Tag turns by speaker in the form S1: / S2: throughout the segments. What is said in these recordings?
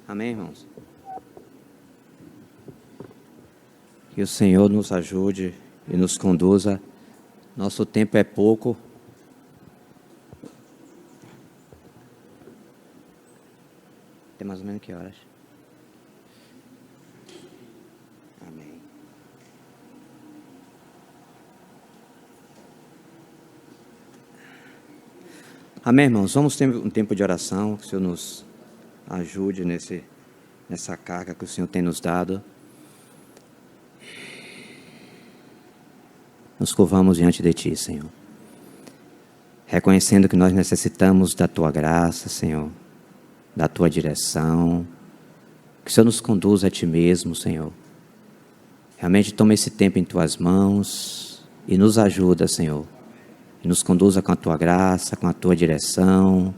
S1: Amém, irmãos? Que o Senhor nos ajude e nos conduza. Nosso tempo é pouco. Tem mais ou menos que horas? Amém. Amém, irmãos? Vamos ter um tempo de oração. Que o Senhor nos ajude nessa carga que o Senhor tem nos dado. Nos curvamos diante de Ti, Senhor, reconhecendo que nós necessitamos da Tua graça, Senhor, da Tua direção, que o Senhor nos conduza a Ti mesmo, Senhor. Realmente toma esse tempo em Tuas mãos e nos ajuda, Senhor, e nos conduza com a Tua graça, com a Tua direção,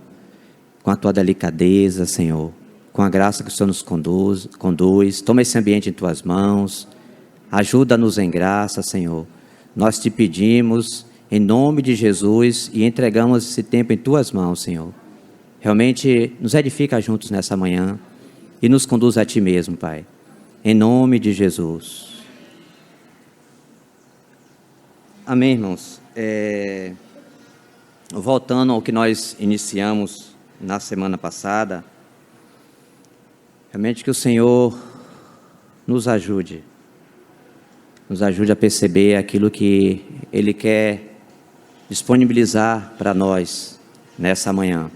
S1: com a Tua delicadeza, Senhor, com a graça que o Senhor nos conduz. Toma esse ambiente em Tuas mãos, ajuda-nos em graça, Senhor. Nós te pedimos, em nome de Jesus, e entregamos esse tempo em Tuas mãos, Senhor. Realmente, nos edifica juntos nessa manhã e nos conduz a Ti mesmo, Pai. Em nome de Jesus. Amém, irmãos? Voltando ao que nós iniciamos na semana passada, realmente que o Senhor nos ajude a perceber aquilo que Ele quer disponibilizar para nós nessa manhã.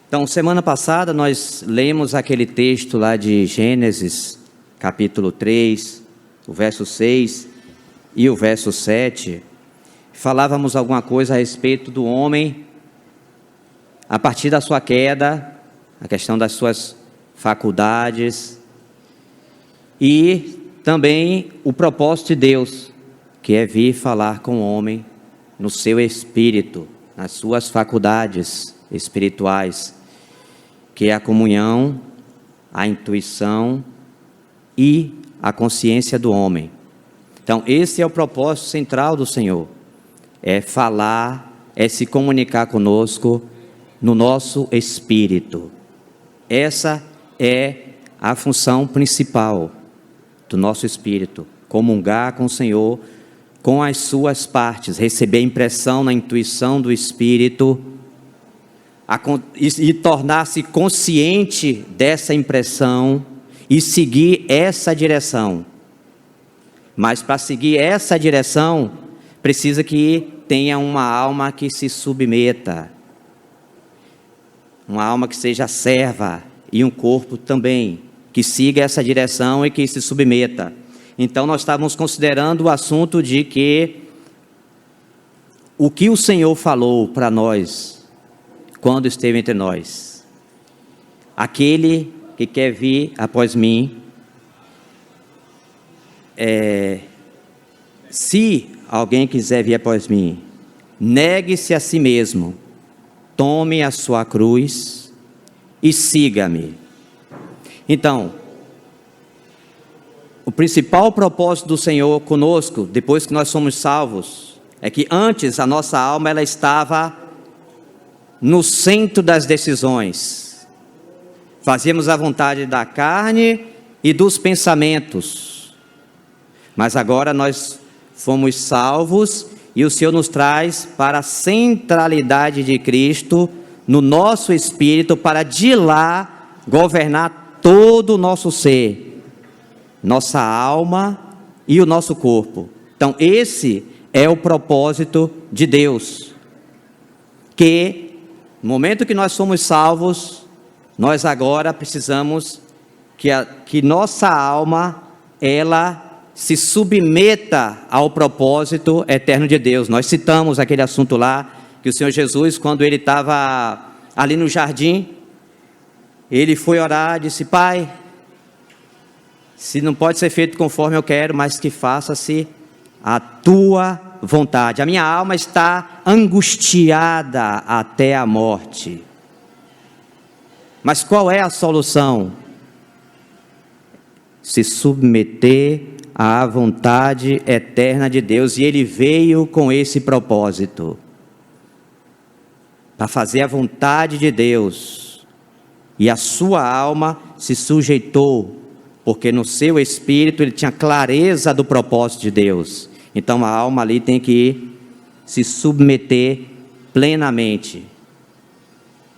S1: Então, semana passada nós lemos aquele texto lá de Gênesis, capítulo 3, o verso 6 e o verso 7. Falávamos alguma coisa a respeito do homem, a partir da sua queda, a questão das suas faculdades e também o propósito de Deus, que é vir falar com o homem no seu espírito, nas suas faculdades espirituais, que é a comunhão, a intuição e a consciência do homem. Então, esse é o propósito central do Senhor, é falar, é se comunicar conosco no nosso espírito. Essa é a função principal do nosso espírito, comungar com o Senhor, com as suas partes, receber a impressão na intuição do espírito e tornar-se consciente dessa impressão e seguir essa direção. Mas para seguir essa direção, precisa que tenha uma alma que se submeta, uma alma que seja serva e um corpo também, que siga essa direção e que se submeta. Então, nós estávamos considerando o assunto de que o que o Senhor falou para nós, quando esteve entre nós. Aquele que quer vir após mim, se alguém quiser vir após mim, negue-se a si mesmo, tome a sua cruz e siga-me. Então, o principal propósito do Senhor conosco, depois que nós somos salvos, é que antes a nossa alma ela estava no centro das decisões. Fazíamos a vontade da carne e dos pensamentos. Mas agora nós fomos salvos e o Senhor nos traz para a centralidade de Cristo no nosso espírito, para de lá governar todo o nosso ser, nossa alma e o nosso corpo. Então, esse é o propósito de Deus, que no momento que nós somos salvos, nós agora precisamos que nossa alma, ela se submeta ao propósito eterno de Deus. Nós citamos aquele assunto lá, que o Senhor Jesus, quando Ele estava ali no jardim, Ele foi orar, disse: Pai, se não pode ser feito conforme eu quero, mas que faça-se a Tua vontade. A minha alma está angustiada até a morte. Mas qual é a solução? Se submeter à vontade eterna de Deus. E Ele veio com esse propósito, para fazer a vontade de Deus, e a sua alma se sujeitou, porque no seu espírito ele tinha clareza do propósito de Deus. Então a alma ali tem que se submeter plenamente,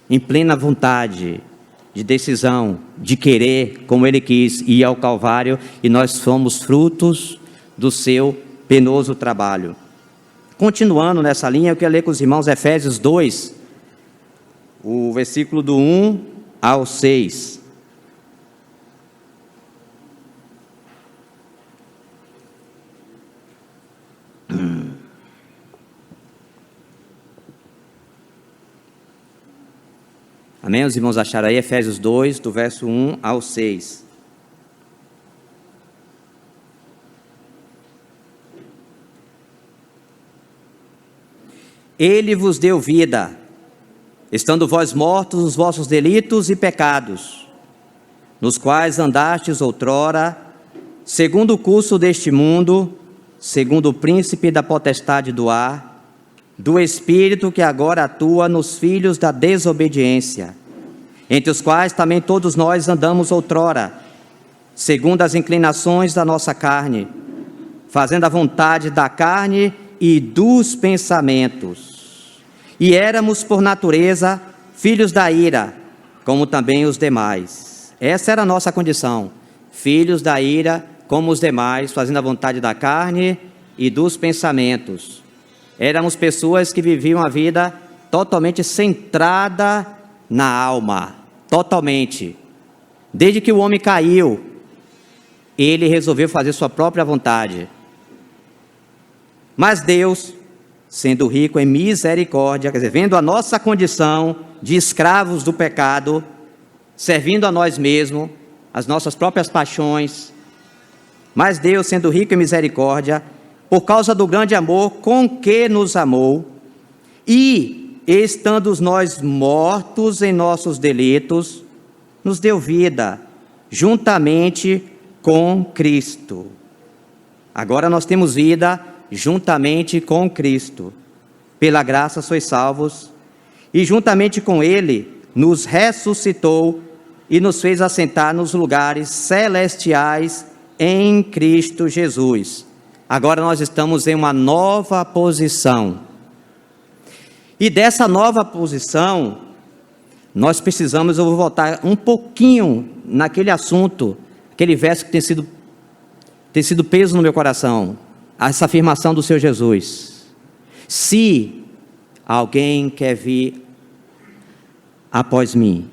S1: em plena vontade, de decisão, de querer, como ele quis, ir ao Calvário, e nós fomos frutos do seu penoso trabalho. Continuando nessa linha, eu quero ler com os irmãos Efésios 2, o versículo do 1 ao 6. Amém? Os irmãos acharam aí? Efésios 2, do verso 1 ao 6. Ele vos deu vida, estando vós mortos nos vossos delitos e pecados, nos quais andastes outrora, segundo o curso deste mundo, segundo o príncipe da potestade do ar, do Espírito que agora atua nos filhos da desobediência, entre os quais também todos nós andamos outrora, segundo as inclinações da nossa carne, fazendo a vontade da carne e dos pensamentos. E éramos por natureza filhos da ira, como também os demais. Essa era a nossa condição, filhos da ira, como os demais, fazendo a vontade da carne e dos pensamentos. Éramos pessoas que viviam a vida totalmente centrada na alma, totalmente. Desde que o homem caiu, ele resolveu fazer sua própria vontade. Mas Deus, sendo rico em misericórdia, quer dizer, vendo a nossa condição de escravos do pecado, servindo a nós mesmos, as nossas próprias paixões, mas Deus, sendo rico em misericórdia, por causa do grande amor com que nos amou, e estando nós mortos em nossos delitos, nos deu vida, juntamente com Cristo. Agora nós temos vida juntamente com Cristo. Pela graça sois salvos, e juntamente com Ele nos ressuscitou e nos fez assentar nos lugares celestiais em Cristo Jesus. Agora nós estamos em uma nova posição. E dessa nova posição, nós precisamos, eu vou voltar um pouquinho naquele assunto, aquele verso que tem sido peso no meu coração, essa afirmação do Senhor Jesus. Se alguém quer vir após mim,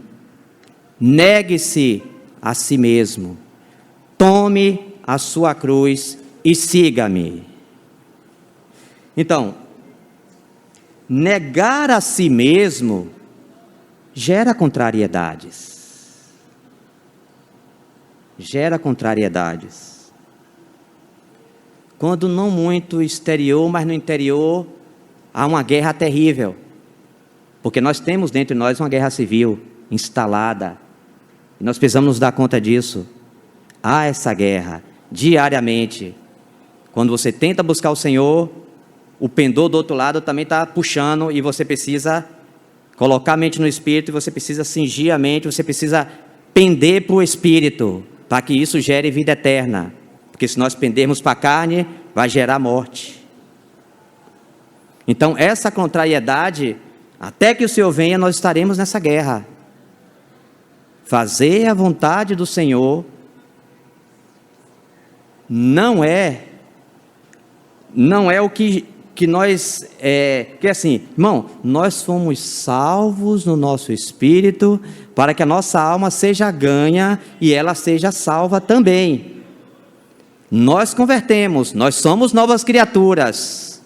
S1: negue-se a si mesmo, tome a sua cruz e siga-me. Então, negar a si mesmo gera contrariedades. Gera contrariedades. Quando não muito exterior, mas no interior há uma guerra terrível. Porque nós temos dentro de nós uma guerra civil instalada. E nós precisamos nos dar conta disso. Há essa guerra diariamente. Quando você tenta buscar o Senhor, o pendor do outro lado também está puxando, e você precisa colocar a mente no Espírito, e você precisa cingir a mente, você precisa pender para o Espírito, para que isso gere vida eterna. Porque se nós pendermos para a carne, vai gerar morte. Então essa contrariedade, até que o Senhor venha, nós estaremos nessa guerra. Fazer a vontade do Senhor não é o que nós, que assim, irmão, nós fomos salvos no nosso espírito, para que a nossa alma seja ganha, e ela seja salva também. Nós convertemos, nós somos novas criaturas,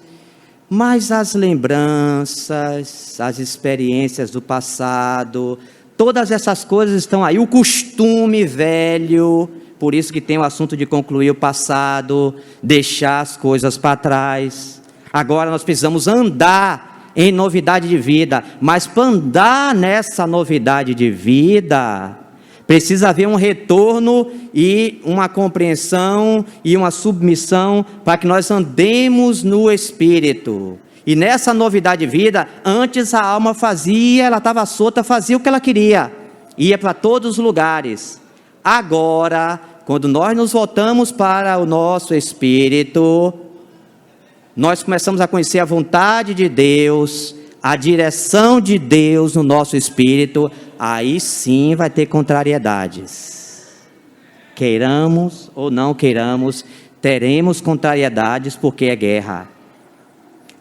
S1: mas as lembranças, as experiências do passado, todas essas coisas estão aí, o costume velho. Por isso que tem o assunto de concluir o passado, deixar as coisas para trás. Agora nós precisamos andar em novidade de vida, mas para andar nessa novidade de vida, precisa haver um retorno e uma compreensão e uma submissão, para que nós andemos no Espírito. E nessa novidade de vida, antes a alma fazia, ela estava solta, fazia o que ela queria. ia para todos os lugares. Agora, quando nós nos voltamos para o nosso espírito, nós começamos a conhecer a vontade de Deus, a direção de Deus no nosso espírito, aí sim vai ter contrariedades. Queiramos ou não queiramos, teremos contrariedades porque é guerra.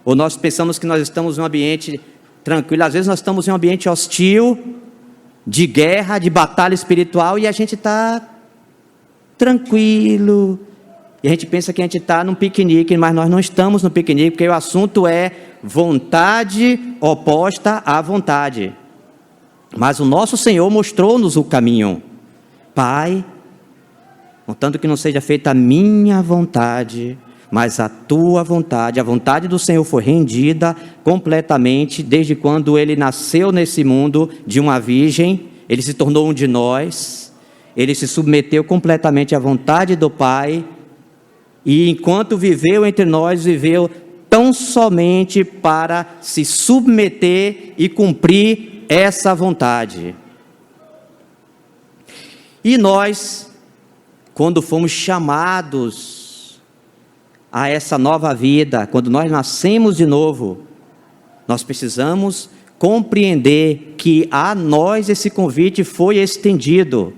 S1: Ou nós pensamos que nós estamos em um ambiente tranquilo, às vezes nós estamos em um ambiente hostil, de guerra, de batalha espiritual, e a gente está tranquilo, e a gente pensa que a gente está num piquenique, mas nós não estamos no piquenique, porque o assunto é vontade oposta à vontade. Mas o nosso Senhor mostrou-nos o caminho. Pai, contanto que não seja feita a minha vontade, mas a tua vontade. A vontade do Senhor foi rendida completamente, desde quando Ele nasceu nesse mundo de uma virgem, Ele se tornou um de nós, Ele se submeteu completamente à vontade do Pai, e enquanto viveu entre nós, viveu tão somente para se submeter e cumprir essa vontade. E nós, quando fomos chamados a essa nova vida, quando nós nascemos de novo, nós precisamos compreender que a nós esse convite foi estendido.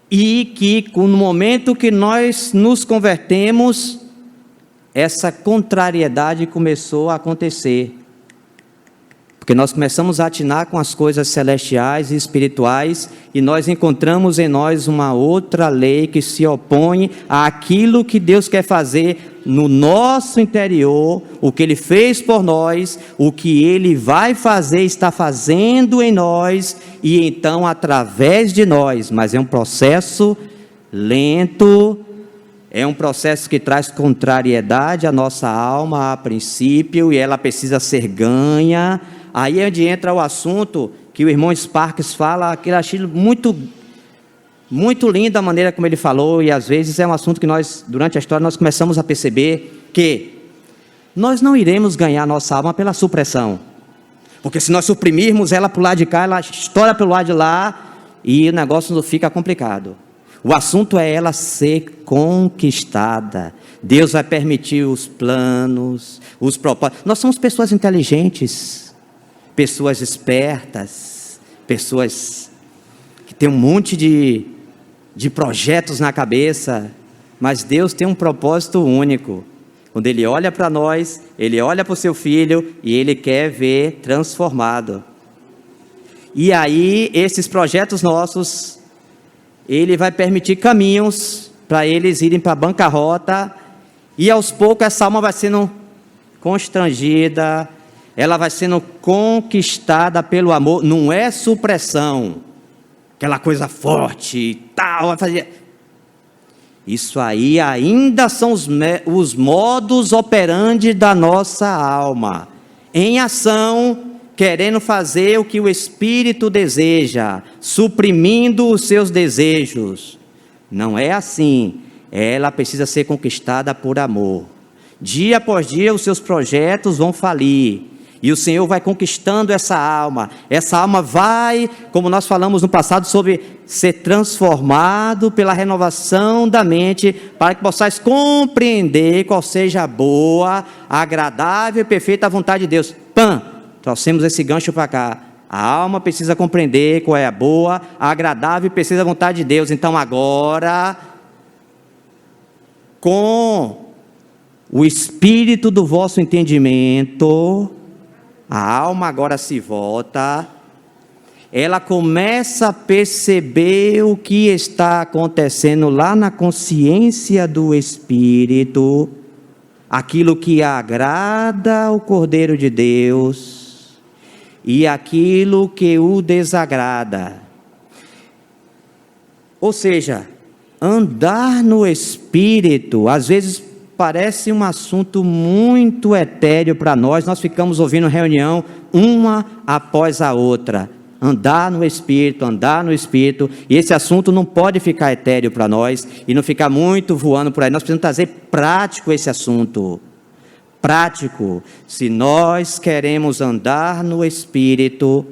S1: E que no momento que nós nos convertemos, essa contrariedade começou a acontecer. Porque nós começamos a atinar com as coisas celestiais e espirituais, e nós encontramos em nós uma outra lei que se opõe àquilo que Deus quer fazer no nosso interior, o que Ele fez por nós, o que Ele vai fazer, está fazendo em nós, e então através de nós. Mas é um processo lento, é um processo que traz contrariedade à nossa alma a princípio, e ela precisa ser ganha. Aí é onde entra o assunto que o irmão Sparks fala, que eu achei muito lindo a maneira como ele falou, e às vezes é um assunto que nós, durante a história, nós começamos a perceber que nós não iremos ganhar nossa alma pela supressão, porque se nós suprimirmos ela para o lado de cá, ela estoura pelo lado de lá, e o negócio fica complicado. O assunto é ela ser conquistada. Deus vai permitir os planos, os propósitos. Nós somos pessoas inteligentes, pessoas espertas, pessoas que têm um monte de projetos na cabeça, mas Deus tem um propósito único. Quando Ele olha para nós, Ele olha para o seu filho e Ele quer ver transformado. E aí, esses projetos nossos, Ele vai permitir caminhos para eles irem para a bancarrota, e aos poucos essa alma vai sendo constrangida, ela vai sendo conquistada pelo amor. Não é supressão, aquela coisa forte e tal, vai fazer. Isso aí ainda são os modus operandi da nossa alma, em ação, querendo fazer o que o Espírito deseja, suprimindo os seus desejos. Não é assim. Ela precisa ser conquistada por amor. Dia após dia os seus projetos vão falir, e o Senhor vai conquistando essa alma. Essa alma vai, como nós falamos no passado, sobre ser transformado pela renovação da mente, para que possais compreender qual seja a boa, agradável e perfeita vontade de Deus. Trouxemos esse gancho para cá. A alma precisa compreender qual é a boa, a agradável e perfeita vontade de Deus. Então agora, com o espírito do vosso entendimento, a alma agora se volta, ela começa a perceber o que está acontecendo lá na consciência do Espírito, aquilo que agrada ao Cordeiro de Deus e aquilo que o desagrada. Ou seja, andar no Espírito, às vezes parece um assunto muito etéreo para nós. Nós ficamos ouvindo reunião uma após a outra. Andar no Espírito, e esse assunto não pode ficar etéreo para nós, e não ficar muito voando por aí. Nós precisamos trazer prático esse assunto, prático. Se nós queremos andar no Espírito,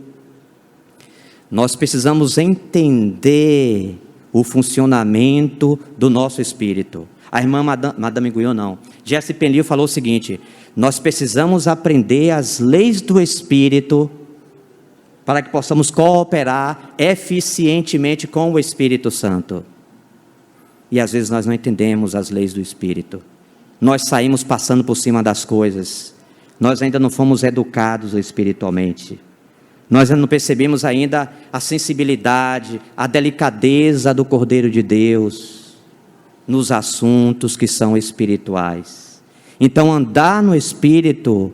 S1: nós precisamos entender o funcionamento do nosso espírito. A irmã Madame Guyon não. Jesse Penliel falou o seguinte: nós precisamos aprender as leis do Espírito para que possamos cooperar eficientemente com o Espírito Santo. E às vezes nós não entendemos as leis do Espírito. Nós saímos passando por cima das coisas. Nós ainda não fomos educados espiritualmente. Nós não percebemos ainda a sensibilidade, a delicadeza do Cordeiro de Deus nos assuntos que são espirituais. Então, andar no Espírito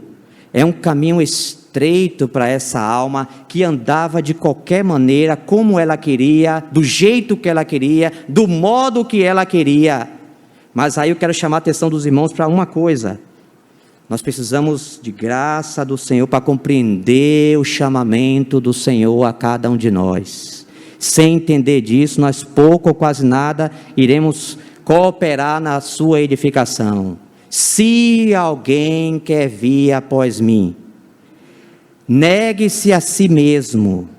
S1: é um caminho estreito para essa alma que andava de qualquer maneira, como ela queria, do jeito que ela queria, do modo que ela queria. Mas aí eu quero chamar a atenção dos irmãos para uma coisa: nós precisamos de graça do Senhor para compreender o chamamento do Senhor a cada um de nós. Sem entender disso, nós pouco ou quase nada iremos cooperar na sua edificação. Se alguém quer vir após mim, negue-se a si mesmo,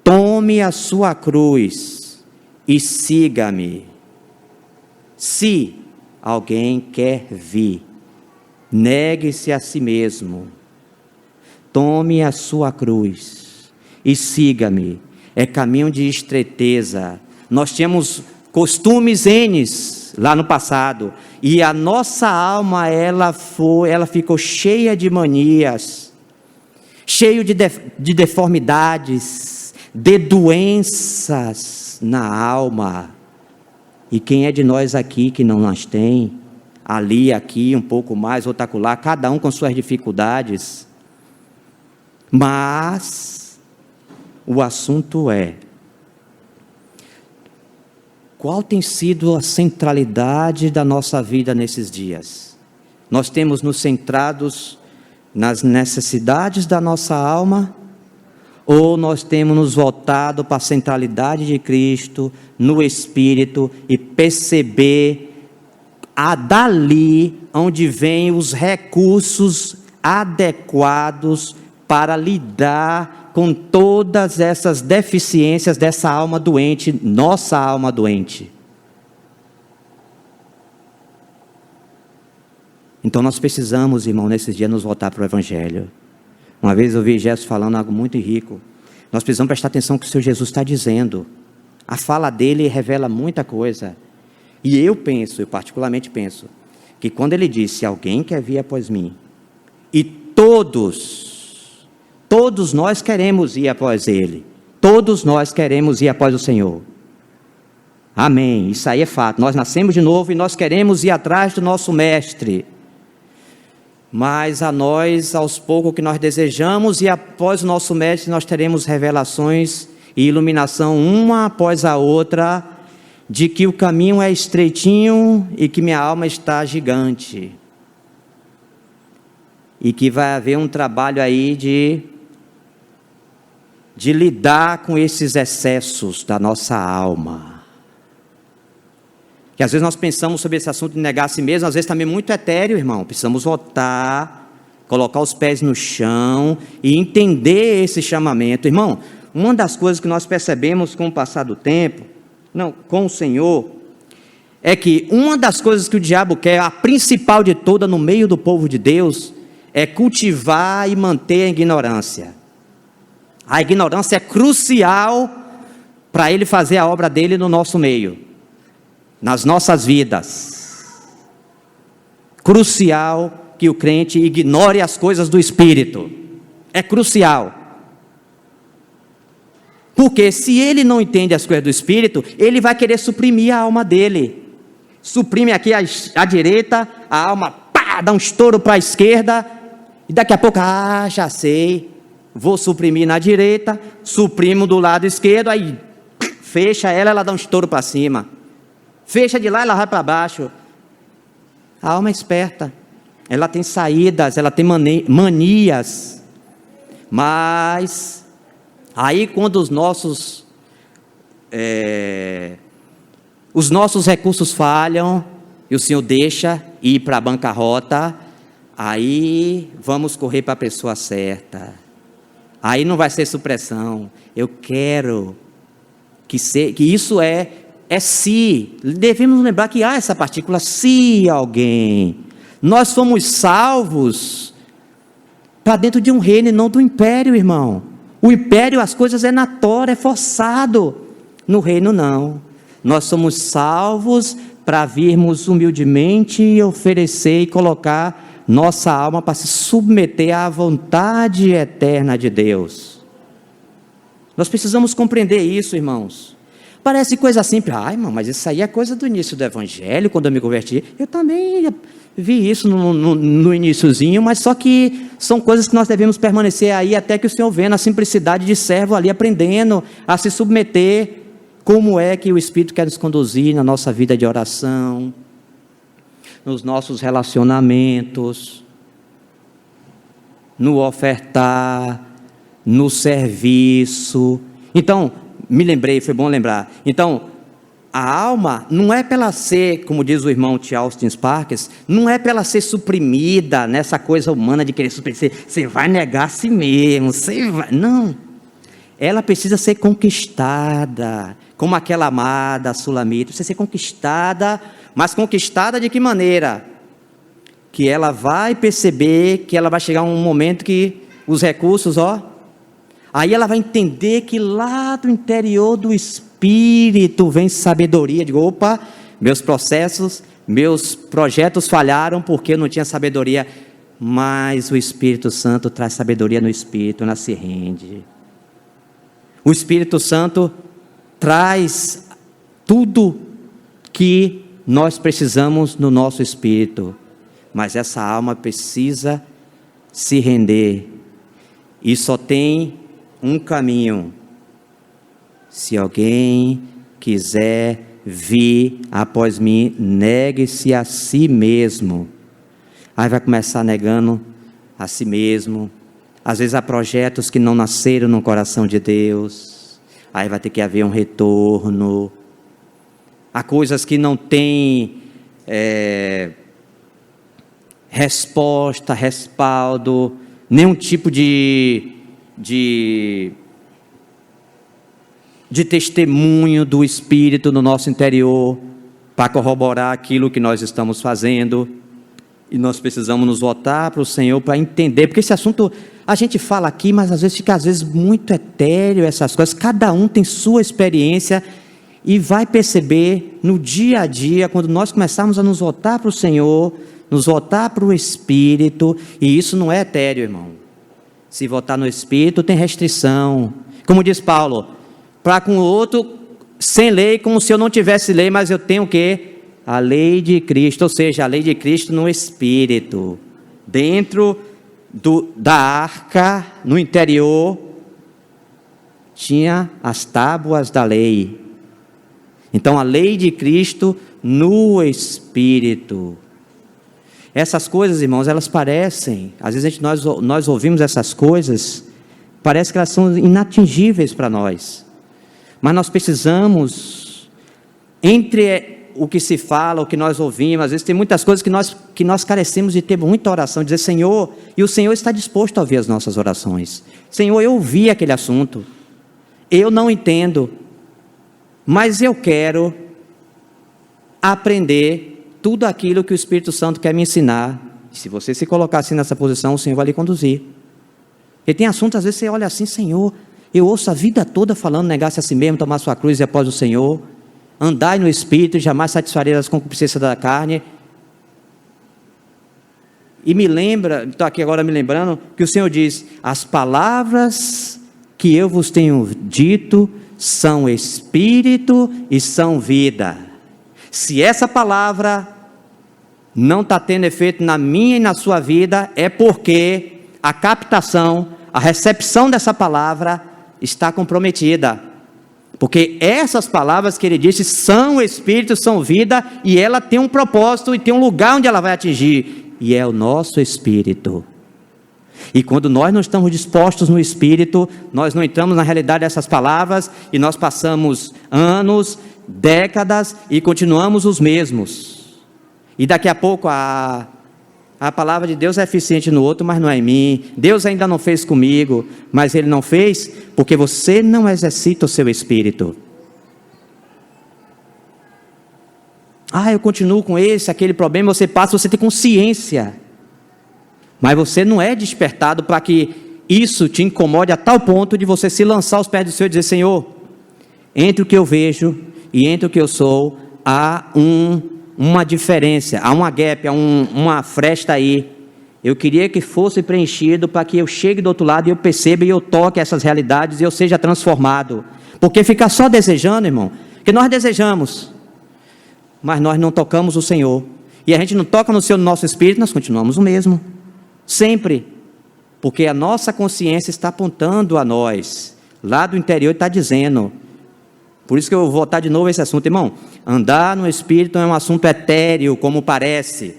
S1: tome a sua cruz e siga-me. Se alguém quer vir, negue-se a si mesmo, tome a sua cruz e siga-me. É caminho de estreiteza. Nós tínhamos costumes N's lá no passado, e a nossa alma ela ficou cheia de manias, cheio de deformidades, de doenças na alma. E quem é de nós aqui que não as tem? Ali, aqui, um pouco mais, outro acolá, cada um com suas dificuldades. Mas o assunto é: qual tem sido a centralidade da nossa vida nesses dias? Nós temos nos centrados nas necessidades da nossa alma, ou nós temos nos voltado para a centralidade de Cristo, no Espírito, e perceber dali onde vêm os recursos adequados para lidar com todas essas deficiências dessa alma doente, nossa alma doente? Então nós precisamos, irmão, nesses dias nos voltar para o Evangelho. Uma vez eu vi Jesus falando algo muito rico. Nós precisamos prestar atenção no que o Senhor Jesus está dizendo. A fala dele revela muita coisa. E eu particularmente penso, que quando ele disse: alguém quer vir após mim, e todos nós queremos ir após ele, todos nós queremos ir após o Senhor. Amém, isso aí é fato. Nós nascemos de novo e nós queremos ir atrás do nosso mestre. Mas a nós, aos poucos que nós desejamos, e após o nosso mestre, nós teremos revelações e iluminação uma após a outra, de que o caminho é estreitinho e que minha alma está gigante. E que vai haver um trabalho aí de lidar com esses excessos da nossa alma. Que às vezes nós pensamos sobre esse assunto de negar a si mesmo, às vezes também muito etéreo, irmão. Precisamos voltar, colocar os pés no chão e entender esse chamamento. Irmão, uma das coisas que nós percebemos com o passar do tempo, com o Senhor, é que uma das coisas que o diabo quer, a principal de toda no meio do povo de Deus, é cultivar e manter a ignorância. A ignorância é crucial para ele fazer a obra dele no nosso meio, nas nossas vidas. Crucial que o crente ignore as coisas do Espírito. É crucial. Porque se ele não entende as coisas do Espírito, ele vai querer suprimir a alma dele. Suprime aqui à direita, a alma dá um estouro para a esquerda, e daqui a pouco, já sei, vou suprimir na direita, suprimo do lado esquerdo, aí fecha ela dá um estouro para cima. Fecha de lá, ela vai para baixo. A alma é esperta, ela tem saídas, ela tem manias, mas aí quando os nossos recursos falham, e o Senhor deixa ir para a bancarrota, aí vamos correr para a pessoa certa. Aí não vai ser supressão. Eu quero que isso é se. Devemos lembrar que há essa partícula, se alguém. Nós fomos salvos para dentro de um reino e não do império, irmão. O império, as coisas é na tora, é forçado. No reino, não. Nós somos salvos para virmos humildemente e oferecer e colocar nossa alma para se submeter à vontade eterna de Deus. Nós precisamos compreender isso, irmãos. Parece coisa simples. Irmão, mas isso aí é coisa do início do Evangelho, quando eu me converti. Eu também vi isso no iniciozinho, mas só que são coisas que nós devemos permanecer aí até que o Senhor venha na simplicidade de servo ali, aprendendo a se submeter. Como é que o Espírito quer nos conduzir na nossa vida de oração, nos nossos relacionamentos, no ofertar, no serviço. Então, me lembrei, foi bom lembrar. Então, a alma não é para ela ser, como diz o irmão T. Austin Sparks, não é para ela ser suprimida nessa coisa humana de querer suprimir. Você vai negar a si mesmo, você vai... Não. Ela precisa ser conquistada, como aquela amada Sulamita. Precisa ser conquistada, mas conquistada de que maneira? Que ela vai perceber que ela vai chegar um momento que os recursos, aí ela vai entender que lá do interior do Espírito vem sabedoria. Digo, opa, meus processos, meus projetos falharam porque eu não tinha sabedoria, mas o Espírito Santo traz sabedoria no Espírito, ela se rende. O Espírito Santo traz tudo que nós precisamos no nosso espírito, mas essa alma precisa se render, e só tem um caminho: se alguém quiser vir após mim, negue-se a si mesmo. Aí vai começar negando a si mesmo. Às vezes há projetos que não nasceram no coração de Deus, aí vai ter que haver um retorno. Há coisas que não têm resposta, respaldo, nenhum tipo de testemunho do Espírito no nosso interior, para corroborar aquilo que nós estamos fazendo. E nós precisamos nos voltar para o Senhor para entender, porque esse assunto a gente fala aqui, mas às vezes fica muito etéreo essas coisas. Cada um tem sua experiência e vai perceber no dia a dia, quando nós começarmos a nos voltar para o Senhor, nos voltar para o Espírito. E isso não é etéreo, irmão. Se voltar no Espírito tem restrição, como diz Paulo, para com o outro sem lei, como se eu não tivesse lei, mas eu tenho o quê? A lei de Cristo, ou seja, a lei de Cristo no Espírito, dentro da arca, no interior, tinha as tábuas da lei. Então a lei de Cristo no Espírito. Essas coisas, irmãos, elas parecem, às vezes nós ouvimos essas coisas, parece que elas são inatingíveis para nós, mas nós precisamos, entre o que se fala, o que nós ouvimos, às vezes tem muitas coisas que nós carecemos de ter muita oração, dizer Senhor, e o Senhor está disposto a ouvir as nossas orações. Senhor, eu ouvi aquele assunto, eu não entendo, mas eu quero aprender tudo aquilo que o Espírito Santo quer me ensinar. E se você se colocar assim nessa posição, o Senhor vai lhe conduzir. Porque tem assuntos, às vezes você olha assim, Senhor, eu ouço a vida toda falando, negar-se a si mesmo, tomar sua cruz e após o Senhor, andai no Espírito e jamais satisfareis as concupiscências da carne. E me lembra, estou aqui agora me lembrando, que o Senhor diz, as palavras que eu vos tenho dito são Espírito e são vida. Se essa palavra não está tendo efeito na minha e na sua vida, é porque a captação, a recepção dessa palavra está comprometida. Porque essas palavras que ele disse são Espírito, são vida, e ela tem um propósito e tem um lugar onde ela vai atingir, e é o nosso Espírito. E quando nós não estamos dispostos no Espírito, nós não entramos na realidade dessas palavras, e nós passamos anos, décadas, e continuamos os mesmos. E daqui a pouco, A palavra de Deus é eficiente no outro, mas não é em mim. Deus ainda não fez comigo, mas Ele não fez porque você não exercita o seu espírito. Eu continuo com aquele problema, você passa, você tem consciência. Mas você não é despertado para que isso te incomode a tal ponto de você se lançar aos pés do Senhor e dizer: Senhor, entre o que eu vejo e entre o que eu sou, há uma diferença, há uma gap, há uma fresta aí. Eu queria que fosse preenchido para que eu chegue do outro lado e eu perceba e eu toque essas realidades e eu seja transformado. Porque ficar só desejando, irmão, que nós desejamos, mas nós não tocamos o Senhor. E a gente não toca no Senhor, no nosso espírito, nós continuamos o mesmo. Sempre. Porque a nossa consciência está apontando a nós. Lá do interior está dizendo. Por isso que eu vou voltar de novo a esse assunto, irmão. Andar no Espírito é um assunto etéreo, como parece.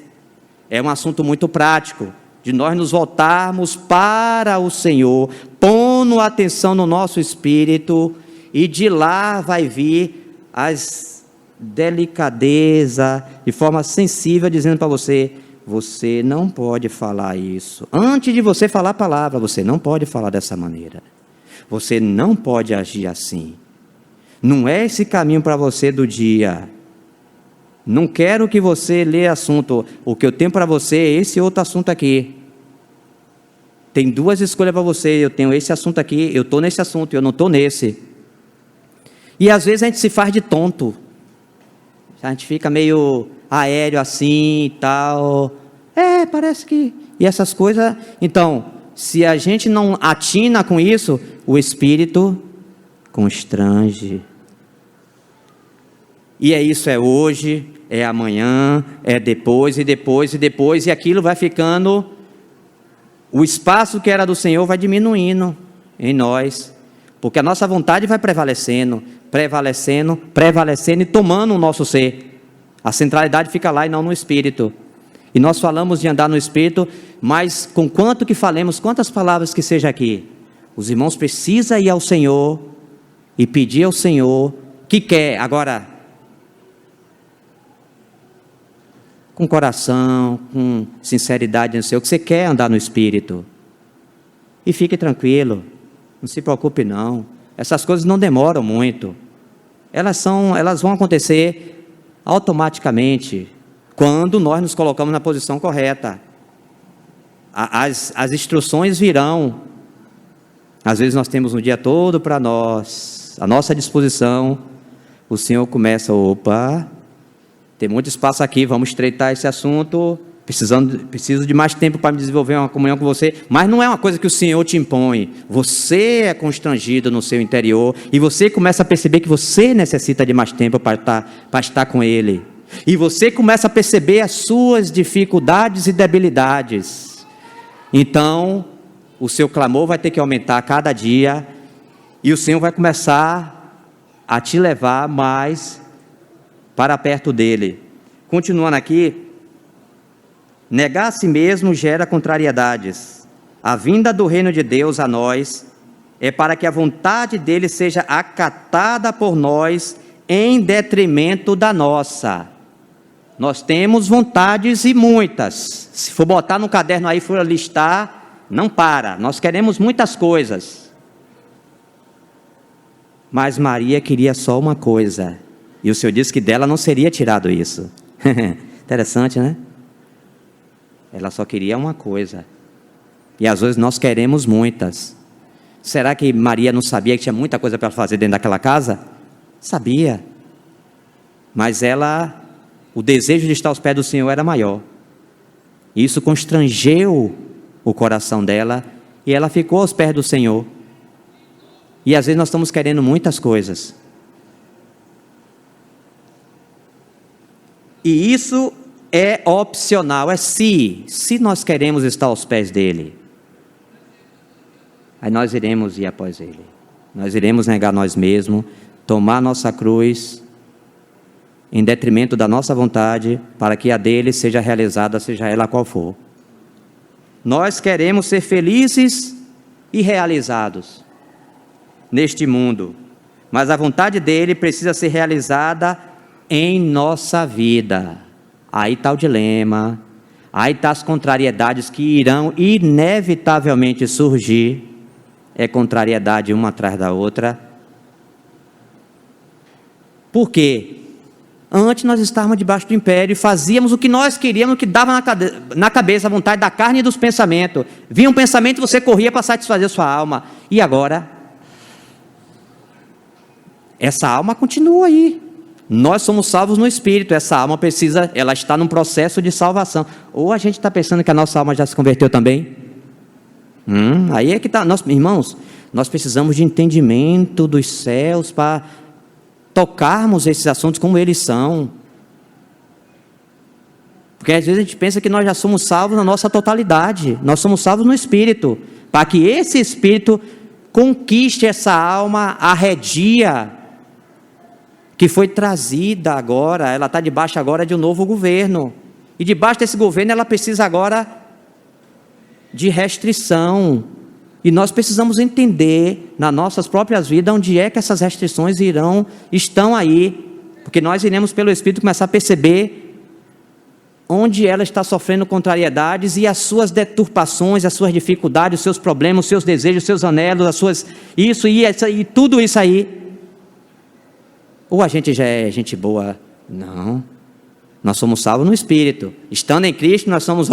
S1: É um assunto muito prático, de nós nos voltarmos para o Senhor, pondo atenção no nosso espírito, e de lá vai vir as delicadeza, de forma sensível, dizendo para você: você não pode falar isso. Antes de você falar a palavra, você não pode falar dessa maneira. Você não pode agir assim. Não é esse caminho para você do dia. Não quero que você lê assunto. O que eu tenho para você é esse outro assunto aqui. Tem duas escolhas para você. Eu tenho esse assunto aqui, eu estou nesse assunto, eu não estou nesse. E às vezes a gente se faz de tonto. A gente fica meio aéreo assim e tal. Parece que... E essas coisas... Então, se a gente não atina com isso, o Espírito constrange. E isso é hoje, é amanhã, é depois, e aquilo vai ficando... O espaço que era do Senhor vai diminuindo em nós, porque a nossa vontade vai prevalecendo e tomando o nosso ser. A centralidade fica lá e não no Espírito. E nós falamos de andar no Espírito, mas com quanto que falemos, quantas palavras que seja aqui, os irmãos precisam ir ao Senhor e pedir ao Senhor que quer, agora, com coração, com sinceridade no Senhor, que você quer andar no Espírito. E fique tranquilo, não se preocupe não, essas coisas não demoram muito, elas vão acontecer automaticamente, quando nós nos colocamos na posição correta. As instruções virão. Às vezes nós temos um dia todo para nós, à nossa disposição, o Senhor começa: opa, tem muito espaço aqui, vamos estreitar esse assunto, preciso de mais tempo para me desenvolver uma comunhão com você, mas não é uma coisa que o Senhor te impõe, você é constrangido no seu interior, e você começa a perceber que você necessita de mais tempo para estar com Ele, e você começa a perceber as suas dificuldades e debilidades. Então, o seu clamor vai ter que aumentar a cada dia, e o Senhor vai começar a te levar mais para perto dEle. Continuando aqui, negar a si mesmo gera contrariedades. A vinda do reino de Deus a nós é para que a vontade dEle seja acatada por nós em detrimento da nossa. Nós temos vontades e muitas. Se for botar no caderno aí, for listar, não para. Nós queremos muitas coisas. Mas Maria queria só uma coisa. E o Senhor disse que dela não seria tirado isso. Interessante, né? Ela só queria uma coisa. E às vezes nós queremos muitas. Será que Maria não sabia que tinha muita coisa para fazer dentro daquela casa? Sabia. Mas o desejo de estar aos pés do Senhor era maior. Isso constrangeu o coração dela e ela ficou aos pés do Senhor. E às vezes nós estamos querendo muitas coisas. E isso é opcional, se nós queremos estar aos pés dEle, aí nós iremos ir após Ele. Nós iremos negar nós mesmos, tomar nossa cruz, em detrimento da nossa vontade, para que a dEle seja realizada, seja ela qual for. Nós queremos ser felizes e realizados neste mundo, mas a vontade dEle precisa ser realizada em nossa vida. Aí está o dilema, Aí tá as contrariedades que irão inevitavelmente surgir, é contrariedade uma atrás da outra. Por quê? Antes nós estávamos debaixo do império e fazíamos o que nós queríamos, o que dava na cabeça, a vontade da carne e dos pensamentos. Vinha um pensamento e você corria para satisfazer a sua alma. E agora? Essa alma continua aí. Nós somos salvos no Espírito. Essa alma ela está num processo de salvação. Ou a gente está pensando que a nossa alma já se converteu também? Aí é que está. Irmãos, nós precisamos de entendimento dos céus para tocarmos esses assuntos como eles são. Porque às vezes a gente pensa que nós já somos salvos na nossa totalidade. Nós somos salvos no Espírito. Para que esse Espírito conquiste essa alma arredia, que foi trazida agora, ela está debaixo agora de um novo governo. E debaixo desse governo ela precisa agora de restrição. E nós precisamos entender nas nossas próprias vidas onde é que essas restrições estão aí, porque nós iremos pelo Espírito começar a perceber onde ela está sofrendo contrariedades e as suas deturpações, as suas dificuldades, os seus problemas, os seus desejos, os seus anelos, isso e tudo isso aí. Ou a gente já é gente boa? Não, nós somos salvos no Espírito, estando em Cristo nós somos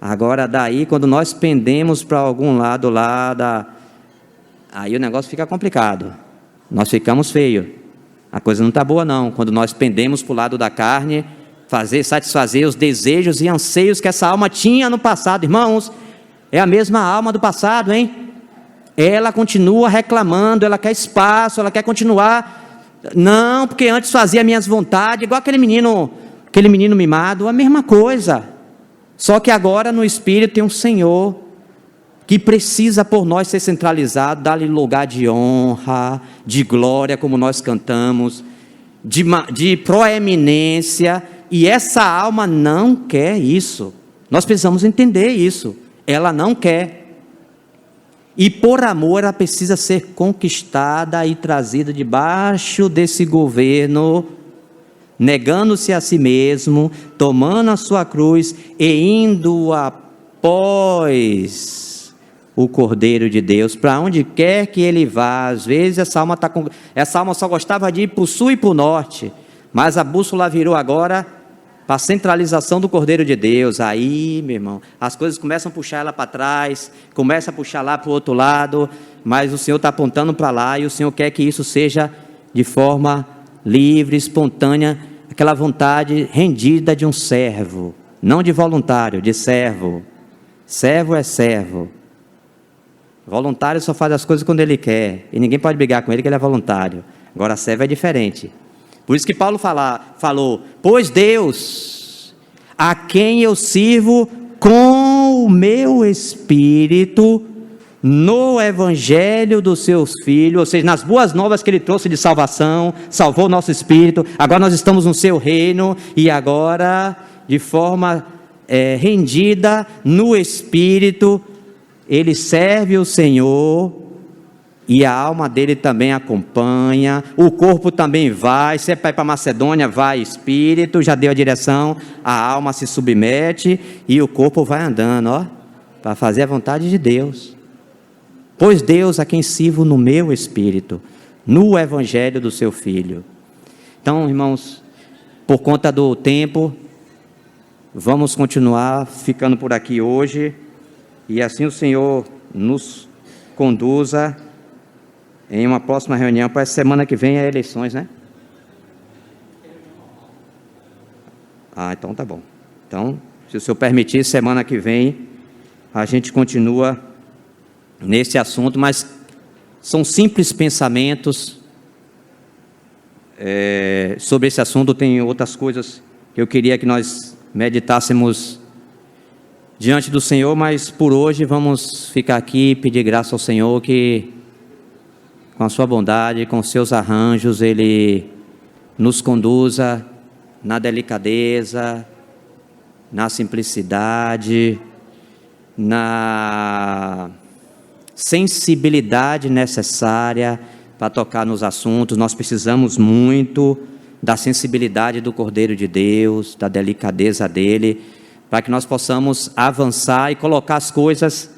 S1: Agora daí, quando nós pendemos para algum lado aí o negócio fica complicado, nós ficamos feios, a coisa não está boa não, quando nós pendemos para o lado da carne, satisfazer os desejos e anseios que essa alma tinha no passado. Irmãos, é a mesma alma do passado, hein? Ela continua reclamando, ela quer espaço, ela quer continuar, não, porque antes fazia minhas vontades, igual aquele menino mimado, a mesma coisa. Só que agora no Espírito tem um Senhor que precisa por nós ser centralizado, dar-lhe lugar de honra, de glória, como nós cantamos, de proeminência, e essa alma não quer isso. Nós precisamos entender isso. Ela não quer. E por amor ela precisa ser conquistada e trazida debaixo desse governo, negando-se a si mesmo, tomando a sua cruz e indo após o Cordeiro de Deus, para onde quer que ele vá. Às vezes essa alma só gostava de ir para o sul e para o norte, mas a bússola virou agora para a centralização do Cordeiro de Deus. Aí, meu irmão, as coisas começam a puxar ela para trás, começa a puxar lá para o outro lado, mas o Senhor está apontando para lá, e o Senhor quer que isso seja de forma livre, espontânea, aquela vontade rendida de um servo, não de voluntário, de servo. Servo é servo. Voluntário só faz as coisas quando ele quer, e ninguém pode brigar com ele que ele é voluntário. Agora servo é diferente. Por isso que Paulo falou, pois Deus, a quem eu sirvo com o meu Espírito, no Evangelho dos seus filhos, ou seja, nas boas novas que ele trouxe de salvação, salvou o nosso espírito, agora nós estamos no seu reino, e agora, de forma rendida no Espírito, ele serve o Senhor, e a alma dele também acompanha, o corpo também vai, se é para ir para Macedônia, vai Espírito, já deu a direção, a alma se submete, e o corpo vai andando, para fazer a vontade de Deus. Pois Deus, a quem sirvo no meu Espírito, no Evangelho do seu Filho. Então, irmãos, por conta do tempo, vamos continuar ficando por aqui hoje, e assim o Senhor nos conduza em uma próxima reunião. Para essa semana que vem é eleições, né? Então tá bom. Então, se o Senhor permitir, semana que vem a gente continua nesse assunto, mas são simples pensamentos sobre esse assunto. Tem outras coisas que eu queria que nós meditássemos diante do Senhor, mas por hoje vamos ficar aqui e pedir graça ao Senhor que, com a sua bondade, com os seus arranjos, Ele nos conduza na delicadeza, na simplicidade, na sensibilidade necessária para tocar nos assuntos. Nós precisamos muito da sensibilidade do Cordeiro de Deus, da delicadeza dele, para que nós possamos avançar e colocar as coisas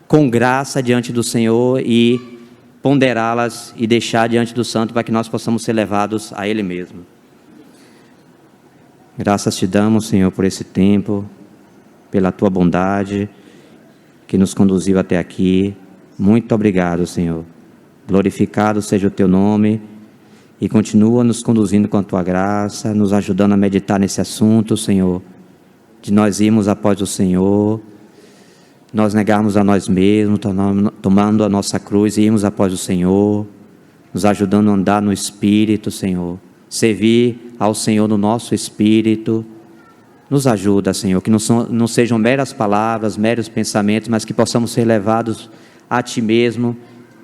S1: com graça diante do Senhor e ponderá-las e deixar diante do Santo, para que nós possamos ser levados a Ele mesmo. Graças te damos, Senhor, por esse tempo, pela tua bondade que nos conduziu até aqui. Muito obrigado, Senhor. Glorificado seja o teu nome e continua nos conduzindo com a tua graça, nos ajudando a meditar nesse assunto, Senhor, de nós irmos após o Senhor, nós negarmos a nós mesmos, tomando a nossa cruz e irmos após o Senhor, nos ajudando a andar no Espírito, Senhor, servir ao Senhor no nosso Espírito. Nos ajuda, Senhor, que não sejam meras palavras, meros pensamentos, mas que possamos ser levados a Ti mesmo,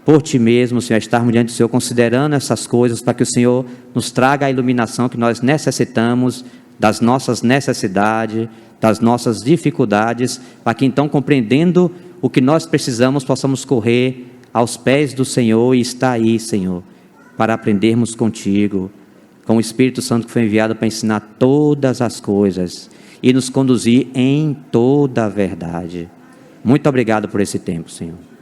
S1: por Ti mesmo, Senhor, estarmos diante do Senhor, considerando essas coisas, para que o Senhor nos traga a iluminação que nós necessitamos, das nossas necessidades, das nossas dificuldades, para que então, compreendendo o que nós precisamos, possamos correr aos pés do Senhor e estar aí, Senhor, para aprendermos contigo, com o Espírito Santo que foi enviado para ensinar todas as coisas e nos conduzir em toda a verdade. Muito obrigado por esse tempo, Senhor.